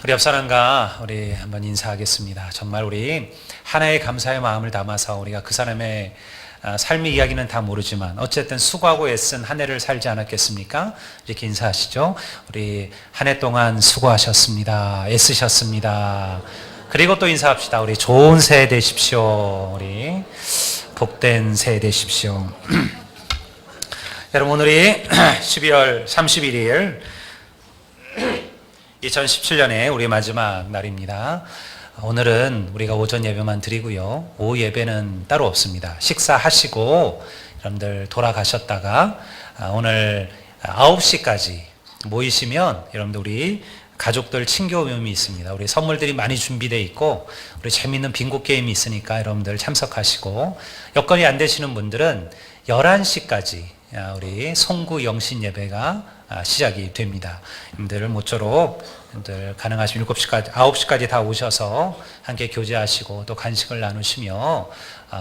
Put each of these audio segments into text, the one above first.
우리 옆 사람과 우리 한번 인사하겠습니다. 정말 우리 하나의 감사의 마음을 담아서 우리가 그 사람의 삶의 이야기는 다 모르지만 어쨌든 수고하고 애쓴 한 해를 살지 않았겠습니까? 이렇게 인사하시죠. 우리 한 해 동안 수고하셨습니다. 애쓰셨습니다. 그리고 또 인사합시다. 우리 좋은 새해 되십시오. 우리 복된 새해 되십시오. 여러분, 오늘이 12월 31일 2017년의 우리 마지막 날입니다. 오늘은 우리가 오전 예배만 드리고요. 오후 예배는 따로 없습니다. 식사하시고 여러분들 돌아가셨다가 오늘 9시까지 모이시면 여러분들 우리 가족들 친교 모임이 있습니다. 우리 선물들이 많이 준비되어 있고 우리 재미있는 빙고 게임이 있으니까 여러분들 참석하시고, 여건이 안 되시는 분들은 11시까지 우리 송구 영신 예배가 시작이 됩니다. 여러분들 모쪼록 여러분들 가능하시면 7시까지, 9시까지 다 오셔서 함께 교제하시고 또 간식을 나누시며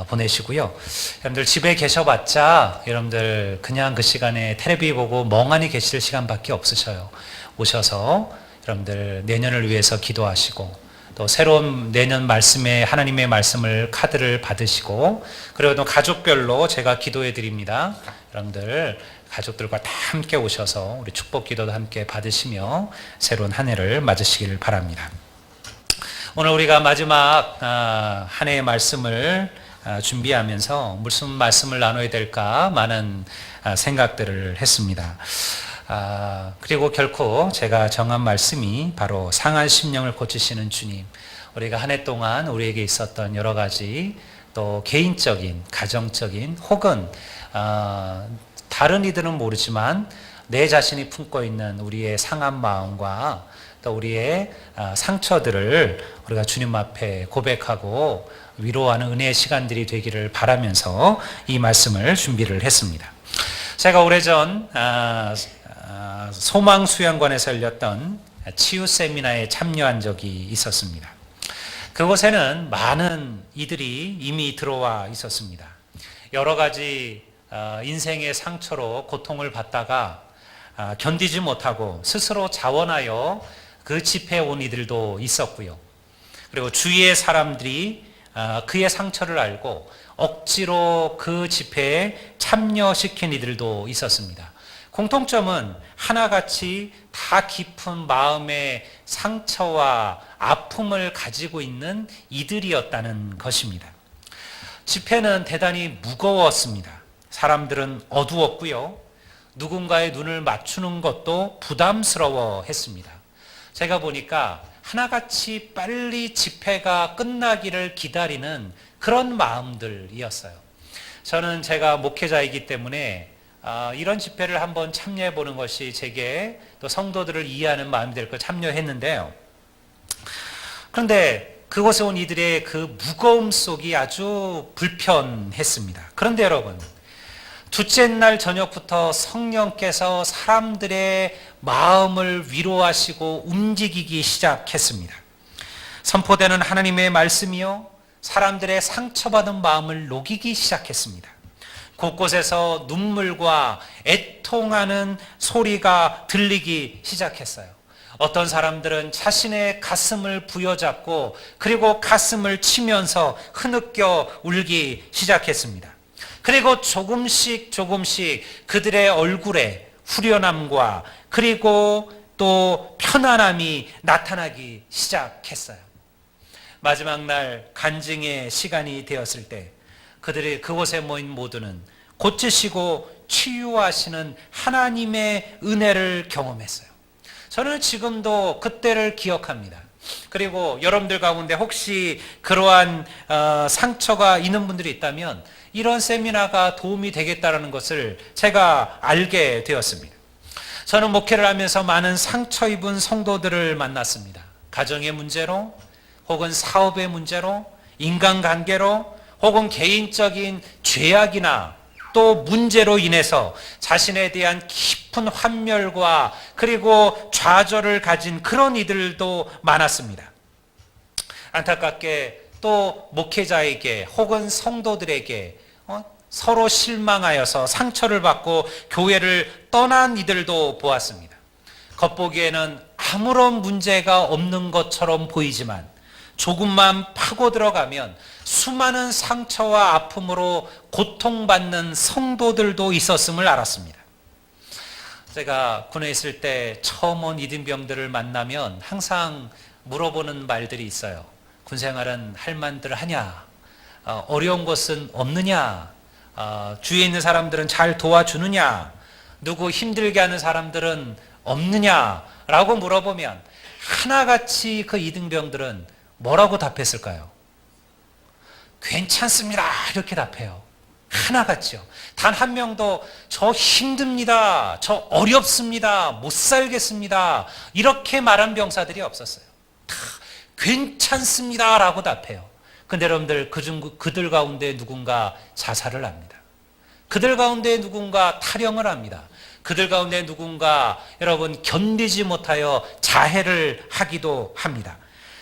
보내시고요. 여러분들 집에 계셔봤자 여러분들 그냥 그 시간에 텔레비 보고 멍하니 계실 시간밖에 없으셔요. 오셔서 여러분들 내년을 위해서 기도하시고 또 새로운 내년 말씀에 하나님의 말씀을 카드를 받으시고, 그리고 또 가족별로 제가 기도해 드립니다. 여러분들 가족들과 다 함께 오셔서 우리 축복 기도도 함께 받으시며 새로운 한 해를 맞으시기를 바랍니다. 오늘 우리가 마지막 한 해의 말씀을 준비하면서 무슨 말씀을 나눠야 될까 많은 생각들을 했습니다. 그리고 결코 제가 정한 말씀이 바로 상한 심령을 고치시는 주님, 우리가 한 해 동안 우리에게 있었던 여러 가지 또 개인적인, 가정적인 혹은 다른 이들은 모르지만 내 자신이 품고 있는 우리의 상한 마음과 또 우리의 상처들을 우리가 주님 앞에 고백하고 위로하는 은혜의 시간들이 되기를 바라면서 이 말씀을 준비를 했습니다. 제가 오래전 소망수양관에서 열렸던 치유 세미나에 참여한 적이 있었습니다. 그곳에는 많은 이들이 이미 들어와 있었습니다. 여러 가지 인생의 상처로 고통을 받다가 견디지 못하고 스스로 자원하여 그 집회에 온 이들도 있었고요. 그리고 주위의 사람들이 그의 상처를 알고 억지로 그 집회에 참여시킨 이들도 있었습니다. 공통점은 하나같이 다 깊은 마음의 상처와 아픔을 가지고 있는 이들이었다는 것입니다. 집회는 대단히 무거웠습니다. 사람들은 어두웠고요. 누군가의 눈을 맞추는 것도 부담스러워 했습니다. 제가 보니까 하나같이 빨리 집회가 끝나기를 기다리는 그런 마음들이었어요. 저는 제가 목회자이기 때문에 이런 집회를 한번 참여해 보는 것이 제게 또 성도들을 이해하는 마음이 될 걸 참여했는데요. 그런데 그곳에 온 이들의 그 무거움 속이 아주 불편했습니다. 그런데 여러분, 둘째 날 저녁부터 성령께서 사람들의 마음을 위로하시고 움직이기 시작했습니다. 선포되는 하나님의 말씀이요, 사람들의 상처받은 마음을 녹이기 시작했습니다. 곳곳에서 눈물과 애통하는 소리가 들리기 시작했어요. 어떤 사람들은 자신의 가슴을 부여잡고 그리고 가슴을 치면서 흐느껴 울기 시작했습니다. 그리고 조금씩 그들의 얼굴에 후련함과 그리고 또 편안함이 나타나기 시작했어요. 마지막 날 간증의 시간이 되었을 때 그들이 그곳에 모인 모두는 고치시고 치유하시는 하나님의 은혜를 경험했어요. 저는 지금도 그때를 기억합니다. 그리고 여러분들 가운데 혹시 그러한 상처가 있는 분들이 있다면 이런 세미나가 도움이 되겠다는 것을 제가 알게 되었습니다. 저는 목회를 하면서 많은 상처 입은 성도들을 만났습니다. 가정의 문제로 혹은 사업의 문제로, 인간관계로, 혹은 개인적인 죄악이나 또 문제로 인해서 자신에 대한 깊은 환멸과 그리고 좌절을 가진 그런 이들도 많았습니다. 안타깝게 또 목회자에게 혹은 성도들에게 서로 실망하여서 상처를 받고 교회를 떠난 이들도 보았습니다. 겉보기에는 아무런 문제가 없는 것처럼 보이지만 조금만 파고 들어가면 수많은 상처와 아픔으로 고통받는 성도들도 있었음을 알았습니다. 제가 군에 있을 때 처음 온 이등병들을 만나면 항상 물어보는 말들이 있어요. 군생활은 할 만들 하냐? 어려운 것은 없느냐? 주위에 있는 사람들은 잘 도와주느냐? 누구 힘들게 하는 사람들은 없느냐? 라고 물어보면 하나같이 그 이등병들은 뭐라고 답했을까요? 괜찮습니다. 이렇게 답해요. 하나같이요. 단 한 명도 저 힘듭니다. 저 어렵습니다. 못 살겠습니다. 이렇게 말한 병사들이 없었어요. 다 괜찮습니다. 라고 답해요. 근데 여러분들 그들 가운데 누군가 자살을 합니다. 그들 가운데 누군가 탈영을 합니다. 그들 가운데 누군가 여러분 견디지 못하여 자해를 하기도 합니다.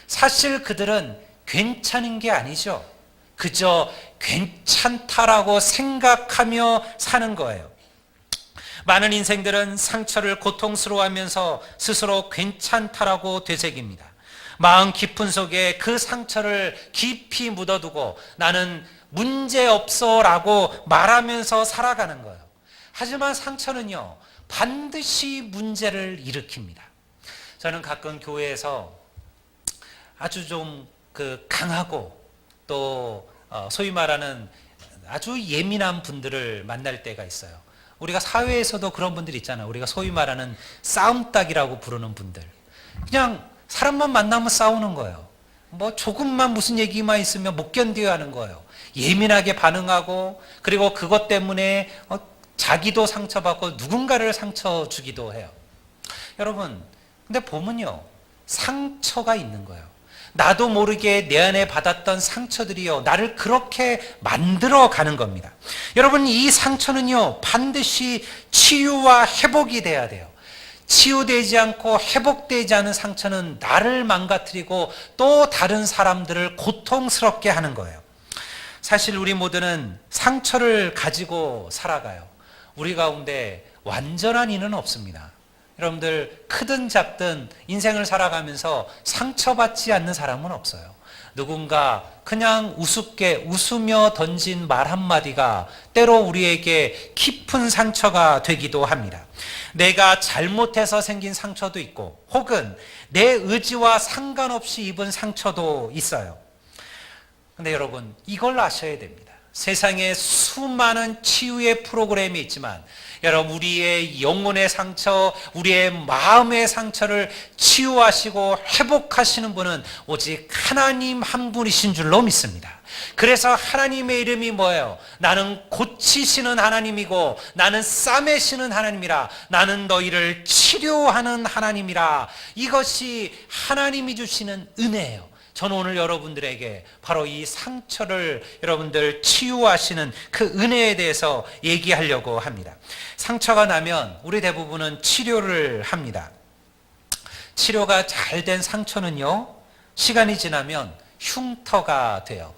사실 그들은 괜찮은 게 아니죠. 그저 괜찮다라고 생각하며 사는 거예요. 많은 인생들은 상처를 고통스러워하면서 스스로 괜찮다라고 되새깁니다. 마음 깊은 속에 그 상처를 깊이 묻어두고 나는 문제없어라고 말하면서 살아가는 거예요. 하지만 상처는요, 반드시 문제를 일으킵니다. 저는 가끔 교회에서 아주 좀 강하고 또 소위 말하는 아주 예민한 분들을 만날 때가 있어요. 우리가 사회에서도 그런 분들 있잖아요. 우리가 소위 말하는 싸움닭이라고 부르는 분들. 그냥 사람만 만나면 싸우는 거예요. 뭐 조금만 무슨 얘기만 있으면 못 견뎌야 하는 거예요. 예민하게 반응하고 그리고 그것 때문에 자기도 상처받고 누군가를 상처 주기도 해요. 여러분, 근데 보면요, 상처가 있는 거예요. 나도 모르게 내 안에 받았던 상처들이요, 나를 그렇게 만들어 가는 겁니다. 여러분, 이 상처는요, 반드시 치유와 회복이 돼야 돼요. 치유되지 않고 회복되지 않은 상처는 나를 망가뜨리고 또 다른 사람들을 고통스럽게 하는 거예요. 사실 우리 모두는 상처를 가지고 살아가요. 우리 가운데 완전한 이는 없습니다. 여러분들 크든 작든 인생을 살아가면서 상처받지 않는 사람은 없어요. 누군가 그냥 우습게 웃으며 던진 말 한마디가 때로 우리에게 깊은 상처가 되기도 합니다. 내가 잘못해서 생긴 상처도 있고 혹은 내 의지와 상관없이 입은 상처도 있어요. 근데 여러분, 이걸 아셔야 됩니다. 세상에 수많은 치유의 프로그램이 있지만 여러분, 우리의 영혼의 상처, 우리의 마음의 상처를 치유하시고 회복하시는 분은 오직 하나님 한 분이신 줄로 믿습니다. 그래서 하나님의 이름이 뭐예요? 나는 고치시는 하나님이고 나는 싸매시는 하나님이라, 나는 너희를 치료하는 하나님이라. 이것이 하나님이 주시는 은혜예요. 저는 오늘 여러분들에게 바로 이 상처를 여러분들 치유하시는 그 은혜에 대해서 얘기하려고 합니다. 상처가 나면 우리 대부분은 치료를 합니다. 치료가 잘 된 상처는요, 시간이 지나면 흉터가 돼요.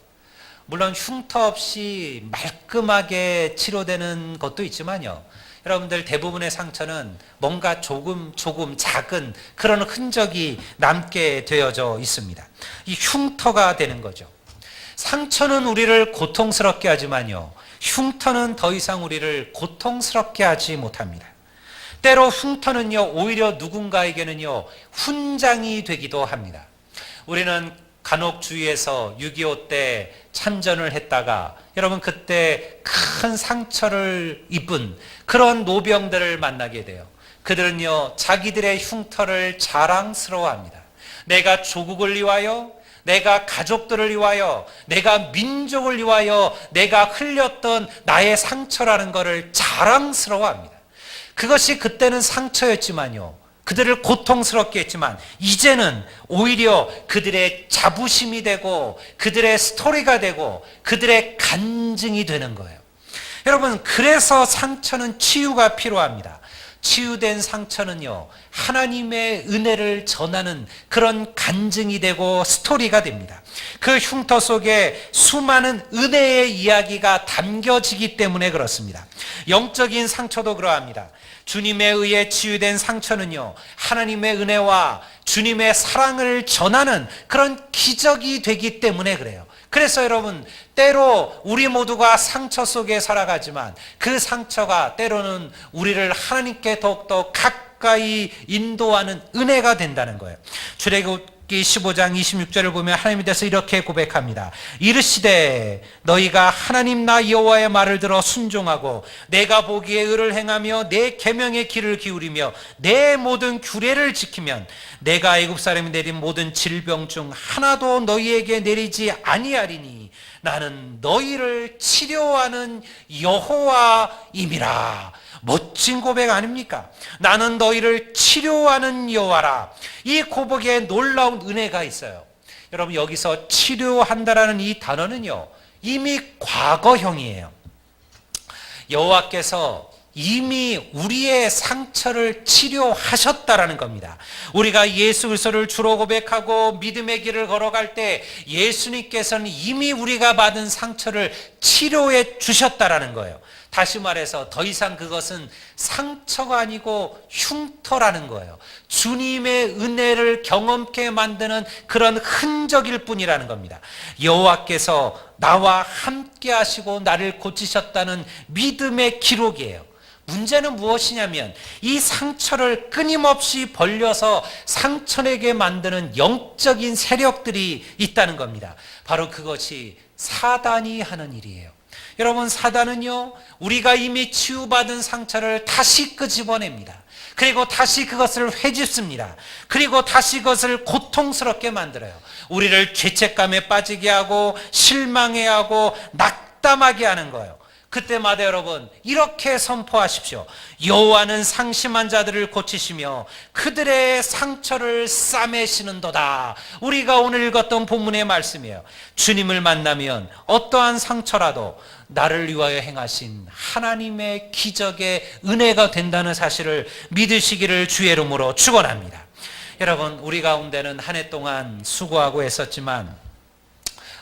물론 흉터 없이 말끔하게 치료되는 것도 있지만요, 여러분들 대부분의 상처는 뭔가 조금 작은 그런 흔적이 남게 되어져 있습니다. 이 흉터가 되는 거죠. 상처는 우리를 고통스럽게 하지만요, 흉터는 더 이상 우리를 고통스럽게 하지 못합니다. 때로 흉터는요, 오히려 누군가에게는요, 훈장이 되기도 합니다. 우리는 간혹 주위에서 6.25 때 참전을 했다가 여러분 그때 큰 상처를 입은 그런 노병들을 만나게 돼요. 그들은요, 자기들의 흉터를 자랑스러워합니다. 내가 조국을 위하여, 내가 가족들을 위하여, 내가 민족을 위하여 내가 흘렸던 나의 상처라는 것을 자랑스러워합니다. 그것이 그때는 상처였지만요, 그들을 고통스럽게 했지만 이제는 오히려 그들의 자부심이 되고 그들의 스토리가 되고 그들의 간증이 되는 거예요. 여러분, 그래서 상처는 치유가 필요합니다. 치유된 상처는요, 하나님의 은혜를 전하는 그런 간증이 되고 스토리가 됩니다. 그 흉터 속에 수많은 은혜의 이야기가 담겨지기 때문에 그렇습니다. 영적인 상처도 그러합니다. 주님에 의해 치유된 상처는요, 하나님의 은혜와 주님의 사랑을 전하는 그런 기적이 되기 때문에 그래요. 그래서 여러분, 때로 우리 모두가 상처 속에 살아가지만 그 상처가 때로는 우리를 하나님께 더욱더 가까이 인도하는 은혜가 된다는 거예요. 출애굽기 15장 26절을 보면 하나님에 대해서 이렇게 고백합니다. 이르시되 너희가 하나님 나 여호와의 말을 들어 순종하고 내가 보기에 의를 행하며 내 계명의 귀를 기울이며 내 모든 규례를 지키면 내가 애굽 사람이 내린 모든 질병 중 하나도 너희에게 내리지 아니하리니 나는 너희를 치료하는 여호와임이라. 멋진 고백 아닙니까? 나는 너희를 치료하는 여호와라. 이 고백에 놀라운 은혜가 있어요. 여러분, 여기서 치료한다라는 이 단어는요, 이미 과거형이에요. 여호와께서 이미 우리의 상처를 치료하셨다라는 겁니다. 우리가 예수 그리스도를 주로 고백하고 믿음의 길을 걸어갈 때 예수님께서는 이미 우리가 받은 상처를 치료해 주셨다라는 거예요. 다시 말해서 더 이상 그것은 상처가 아니고 흉터라는 거예요. 주님의 은혜를 경험케 만드는 그런 흔적일 뿐이라는 겁니다. 여호와께서 나와 함께 하시고 나를 고치셨다는 믿음의 기록이에요. 문제는 무엇이냐면 이 상처를 끊임없이 벌려서 상처내게 만드는 영적인 세력들이 있다는 겁니다. 바로 그것이 사단이 하는 일이에요. 여러분, 사단은요, 우리가 이미 치유받은 상처를 다시 끄집어냅니다. 그리고 다시 그것을 회집습니다. 그리고 다시 그것을 고통스럽게 만들어요. 우리를 죄책감에 빠지게 하고 실망해 하고 낙담하게 하는 거예요. 그때마다 여러분, 이렇게 선포하십시오. 여호와는 상심한 자들을 고치시며 그들의 상처를 싸매시는도다. 우리가 오늘 읽었던 본문의 말씀이에요. 주님을 만나면 어떠한 상처라도 나를 위하여 행하신 하나님의 기적의 은혜가 된다는 사실을 믿으시기를 주의 이름으로 축원합니다. 여러분, 우리 가운데는 한 해 동안 수고하고 애썼지만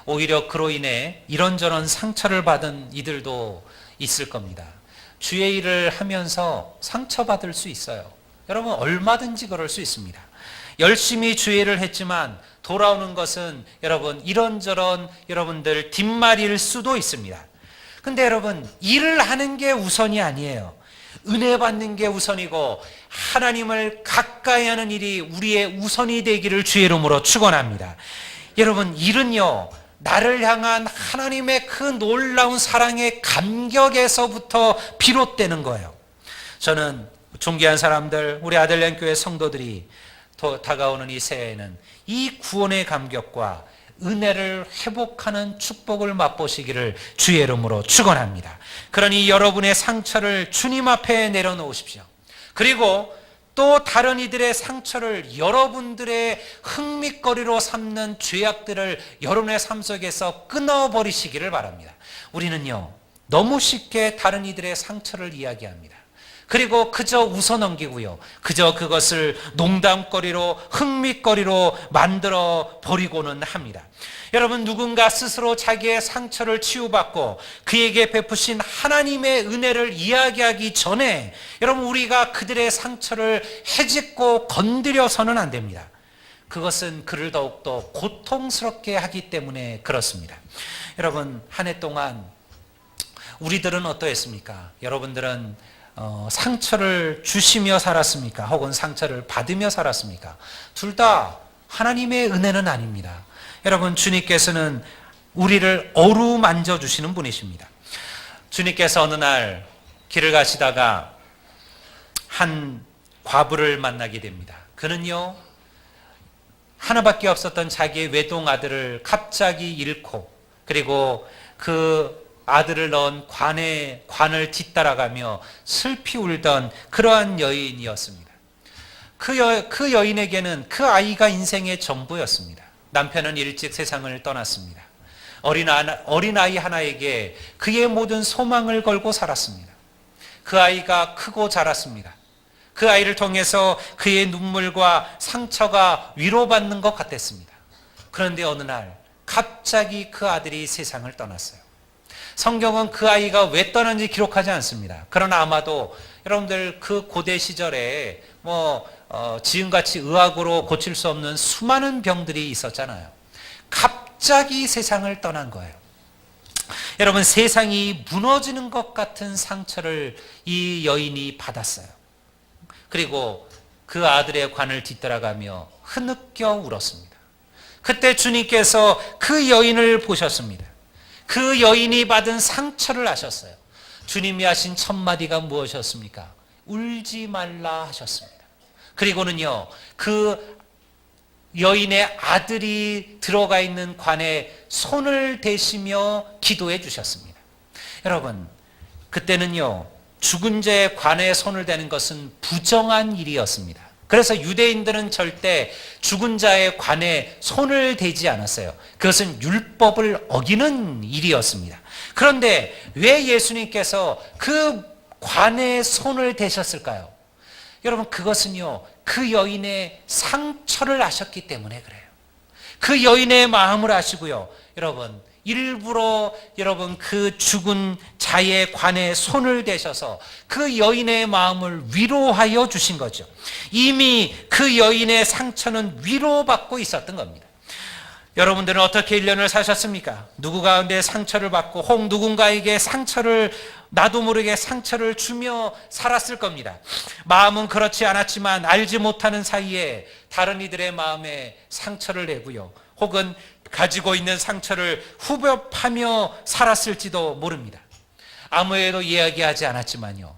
오히려 그로 인해 이런저런 상처를 받은 이들도 있을 겁니다. 주의 일을 하면서 상처받을 수 있어요. 여러분, 얼마든지 그럴 수 있습니다. 열심히 주의 일을 했지만 돌아오는 것은 여러분 이런저런 여러분들 뒷말일 수도 있습니다. 근데 여러분, 일을 하는 게 우선이 아니에요. 은혜 받는 게 우선이고 하나님을 가까이 하는 일이 우리의 우선이 되기를 주의 이름으로 축원합니다. 여러분, 일은요, 나를 향한 하나님의 그 놀라운 사랑의 감격에서부터 비롯되는 거예요. 저는 존귀한 사람들, 우리 아들랜 교회 성도들이 다가오는 이 새해에는 이 구원의 감격과 은혜를 회복하는 축복을 맛보시기를 주의 이름으로 축원합니다. 그러니 여러분의 상처를 주님 앞에 내려놓으십시오. 그리고 또 다른 이들의 상처를 여러분들의 흥미거리로 삼는 죄악들을 여러분의 삶 속에서 끊어버리시기를 바랍니다. 우리는요, 너무 쉽게 다른 이들의 상처를 이야기합니다. 그리고 그저 웃어넘기고요, 그저 그것을 농담거리로 흥미거리로 만들어 버리고는 합니다. 여러분, 누군가 스스로 자기의 상처를 치유받고 그에게 베푸신 하나님의 은혜를 이야기하기 전에 여러분, 우리가 그들의 상처를 헤집고 건드려서는 안 됩니다. 그것은 그를 더욱더 고통스럽게 하기 때문에 그렇습니다. 여러분, 한 해 동안 우리들은 어떠했습니까? 여러분들은 상처를 주시며 살았습니까? 혹은 상처를 받으며 살았습니까? 둘 다 하나님의 은혜는 아닙니다. 여러분, 주님께서는 우리를 어루만져 주시는 분이십니다. 주님께서 어느 날 길을 가시다가 한 과부를 만나게 됩니다. 그는요, 하나밖에 없었던 자기의 외동 아들을 갑자기 잃고, 그리고 그 아들을 넣은 관을 뒤따라가며 슬피 울던 그러한 여인이었습니다. 그 여인에게는 그 아이가 인생의 전부였습니다. 남편은 일찍 세상을 떠났습니다. 어린아이 하나에게 그의 모든 소망을 걸고 살았습니다. 그 아이가 크고 자랐습니다. 그 아이를 통해서 그의 눈물과 상처가 위로받는 것 같았습니다. 그런데 어느 날 갑자기 그 아들이 세상을 떠났어요. 성경은 그 아이가 왜 떠났는지 기록하지 않습니다. 그러나 아마도 여러분들 그 고대 시절에 지금같이 의학으로 고칠 수 없는 수많은 병들이 있었잖아요. 갑자기 세상을 떠난 거예요. 여러분, 세상이 무너지는 것 같은 상처를 이 여인이 받았어요. 그리고 그 아들의 관을 뒤따라가며 흐느껴 울었습니다. 그때 주님께서 그 여인을 보셨습니다. 그 여인이 받은 상처를 아셨어요. 주님이 하신 첫 마디가 무엇이었습니까? 울지 말라 하셨습니다. 그리고는요, 그 여인의 아들이 들어가 있는 관에 손을 대시며 기도해 주셨습니다. 여러분, 그때는요, 죽은 자의 관에 손을 대는 것은 부정한 일이었습니다. 그래서 유대인들은 절대 죽은 자의 관에 손을 대지 않았어요. 그것은 율법을 어기는 일이었습니다. 그런데 왜 예수님께서 그 관에 손을 대셨을까요? 여러분, 그것은요, 그 여인의 상처를 아셨기 때문에 그래요. 그 여인의 마음을 아시고요. 여러분, 일부러 그 죽은 자의 관에 손을 대셔서 그 여인의 마음을 위로하여 주신 거죠. 이미 그 여인의 상처는 위로받고 있었던 겁니다. 여러분들은 어떻게 1년을 사셨습니까? 누구 가운데 상처를 받고 혹 누군가에게 나도 모르게 상처를 주며 살았을 겁니다. 마음은 그렇지 않았지만 알지 못하는 사이에 다른 이들의 마음에 상처를 내고요. 혹은 가지고 있는 상처를 후벼파며 살았을지도 모릅니다. 아무에도 이야기하지 않았지만요,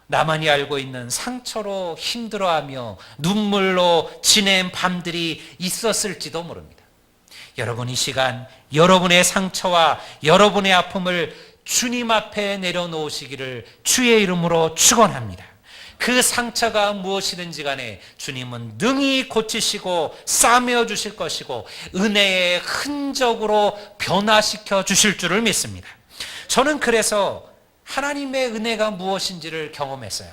나만이 알고 있는 상처로 힘들어하며 눈물로 지낸 밤들이 있었을지도 모릅니다. 여러분, 이 시간 여러분의 상처와 여러분의 아픔을 주님 앞에 내려놓으시기를 주의 이름으로 축원합니다. 그 상처가 무엇이든지 간에 주님은 능히 고치시고 싸매어 주실 것이고 은혜의 흔적으로 변화시켜 주실 줄을 믿습니다. 저는 그래서 하나님의 은혜가 무엇인지를 경험했어요.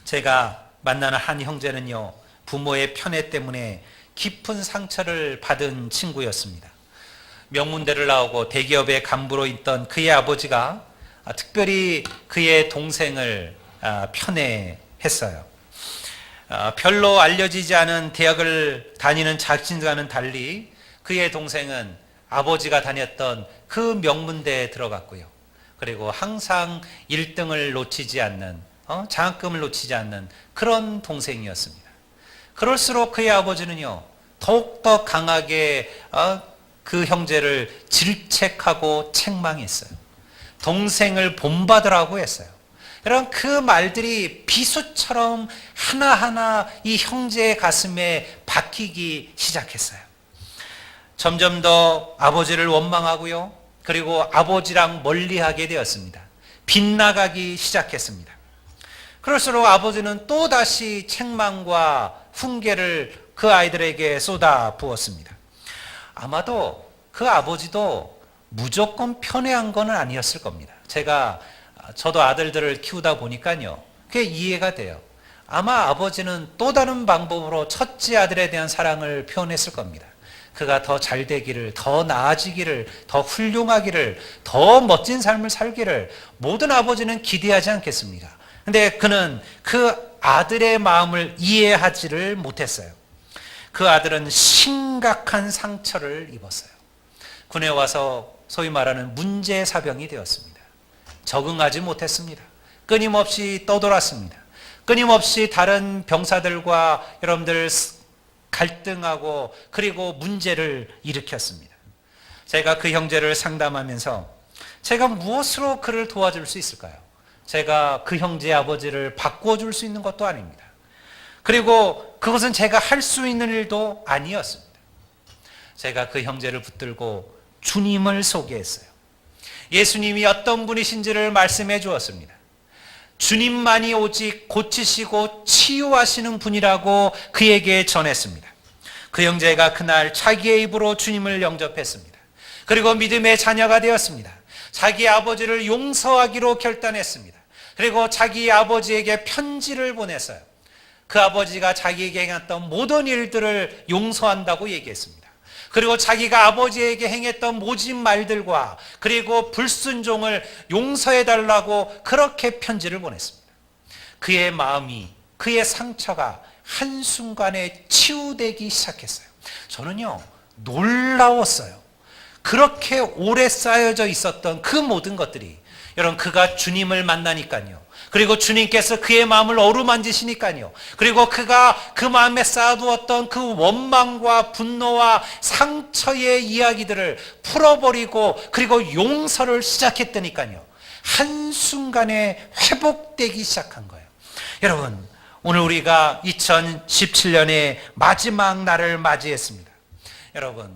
제가 만나는 한 형제는요, 부모의 편애 때문에 깊은 상처를 받은 친구였습니다. 명문대를 나오고 대기업의 간부로 있던 그의 아버지가 특별히 그의 동생을 편애했어요. 별로 알려지지 않은 대학을 다니는 자신과는 달리 그의 동생은 아버지가 다녔던 그 명문대에 들어갔고요. 그리고 항상 1등을 놓치지 않는, 장학금을 놓치지 않는 그런 동생이었습니다. 그럴수록 그의 아버지는요, 더욱더 강하게 그 형제를 질책하고 책망했어요. 동생을 본받으라고 했어요. 여러분, 그 말들이 비수처럼 하나하나 이 형제의 가슴에 박히기 시작했어요. 점점 더 아버지를 원망하고요, 그리고 아버지랑 멀리하게 되었습니다. 빗나가기 시작했습니다. 그럴수록 아버지는 또다시 책망과 훈계를 그 아이들에게 쏟아 부었습니다. 아마도 그 아버지도 무조건 편애한 건 아니었을 겁니다. 저도 아들들을 키우다 보니까요, 그게 이해가 돼요. 아마 아버지는 또 다른 방법으로 첫째 아들에 대한 사랑을 표현했을 겁니다. 그가 더 잘 되기를, 더 나아지기를, 더 훌륭하기를, 더 멋진 삶을 살기를 모든 아버지는 기대하지 않겠습니까? 근데 그는 그 아들의 마음을 이해하지를 못했어요. 그 아들은 심각한 상처를 입었어요. 군에 와서 소위 말하는 문제사병이 되었습니다. 적응하지 못했습니다. 끊임없이 떠돌았습니다. 끊임없이 다른 병사들과 여러분들 갈등하고 그리고 문제를 일으켰습니다. 제가 그 형제를 상담하면서 제가 무엇으로 그를 도와줄 수 있을까요? 제가 그 형제의 아버지를 바꿔줄 수 있는 것도 아닙니다. 그리고 그것은 제가 할 수 있는 일도 아니었습니다. 제가 그 형제를 붙들고 주님을 소개했어요. 예수님이 어떤 분이신지를 말씀해 주었습니다. 주님만이 오직 고치시고 치유하시는 분이라고 그에게 전했습니다. 그 형제가 그날 자기의 입으로 주님을 영접했습니다. 그리고 믿음의 자녀가 되었습니다. 자기 아버지를 용서하기로 결단했습니다. 그리고 자기 아버지에게 편지를 보냈어요. 그 아버지가 자기에게 행했던 모든 일들을 용서한다고 얘기했습니다. 그리고 자기가 아버지에게 행했던 모진 말들과 그리고 불순종을 용서해달라고 그렇게 편지를 보냈습니다. 그의 마음이, 그의 상처가 한순간에 치유되기 시작했어요. 저는요, 놀라웠어요. 그렇게 오래 쌓여져 있었던 그 모든 것들이, 여러분, 그가 주님을 만나니까요, 그리고 주님께서 그의 마음을 어루만지시니까요, 그리고 그가 그 마음에 쌓아두었던 그 원망과 분노와 상처의 이야기들을 풀어버리고 그리고 용서를 시작했다니까요, 한순간에 회복되기 시작한 거예요. 여러분, 오늘 우리가 2017년의 마지막 날을 맞이했습니다. 여러분,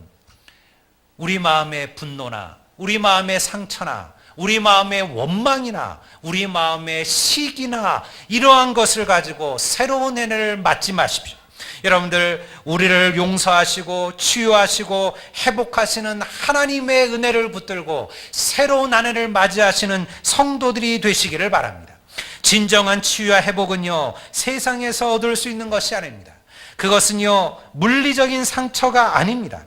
우리 마음의 분노나 우리 마음의 상처나 우리 마음의 원망이나 우리 마음의 시기나 이러한 것을 가지고 새로운 해를 맞지 마십시오. 여러분들, 우리를 용서하시고 치유하시고 회복하시는 하나님의 은혜를 붙들고 새로운 한 해를 맞이하시는 성도들이 되시기를 바랍니다. 진정한 치유와 회복은요, 세상에서 얻을 수 있는 것이 아닙니다. 그것은요, 물리적인 상처가 아닙니다.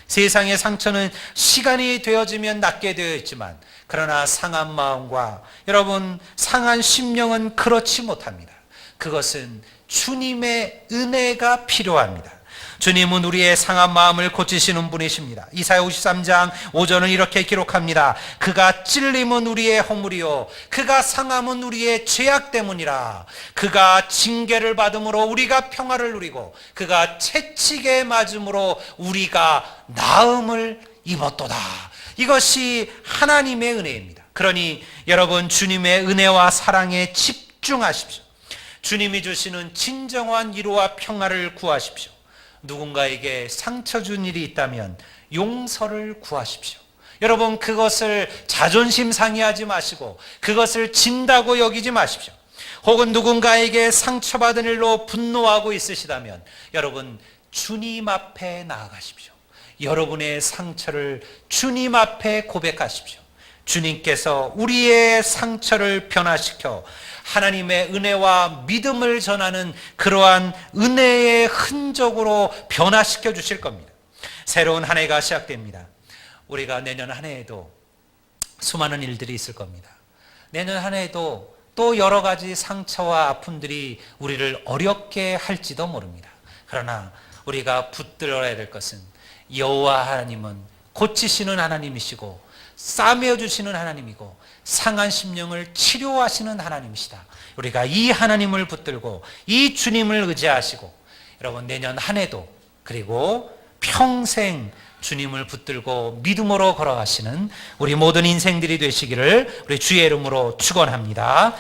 세상의 상처는 시간이 되어지면 낫게 되어 있지만, 그러나 상한 마음과 여러분 상한 심령은 그렇지 못합니다. 그것은 주님의 은혜가 필요합니다. 주님은 우리의 상한 마음을 고치시는 분이십니다. 이사야 53장 5절은 이렇게 기록합니다. 그가 찔림은 우리의 허물이요 그가 상함은 우리의 죄악 때문이라. 그가 징계를 받음으로 우리가 평화를 누리고 그가 채찍에 맞음으로 우리가 나음을 입었도다. 이것이 하나님의 은혜입니다. 그러니 여러분, 주님의 은혜와 사랑에 집중하십시오. 주님이 주시는 진정한 위로와 평화를 구하십시오. 누군가에게 상처 준 일이 있다면 용서를 구하십시오. 여러분, 그것을 자존심 상해하지 마시고 그것을 진다고 여기지 마십시오. 혹은 누군가에게 상처받은 일로 분노하고 있으시다면 여러분, 주님 앞에 나아가십시오. 여러분의 상처를 주님 앞에 고백하십시오. 주님께서 우리의 상처를 변화시켜 하나님의 은혜와 믿음을 전하는 그러한 은혜의 흔적으로 변화시켜 주실 겁니다. 새로운 한 해가 시작됩니다. 우리가 내년 한 해에도 수많은 일들이 있을 겁니다. 내년 한 해에도 또 여러 가지 상처와 아픔들이 우리를 어렵게 할지도 모릅니다. 그러나 우리가 붙들어야 될 것은 여호와 하나님은 고치시는 하나님이시고 싸매어 주시는 하나님이고 상한 심령을 치료하시는 하나님이시다. 우리가 이 하나님을 붙들고 이 주님을 의지하시고 여러분, 내년 한 해도 그리고 평생 주님을 붙들고 믿음으로 걸어가시는 우리 모든 인생들이 되시기를 우리 주의 이름으로 축원합니다.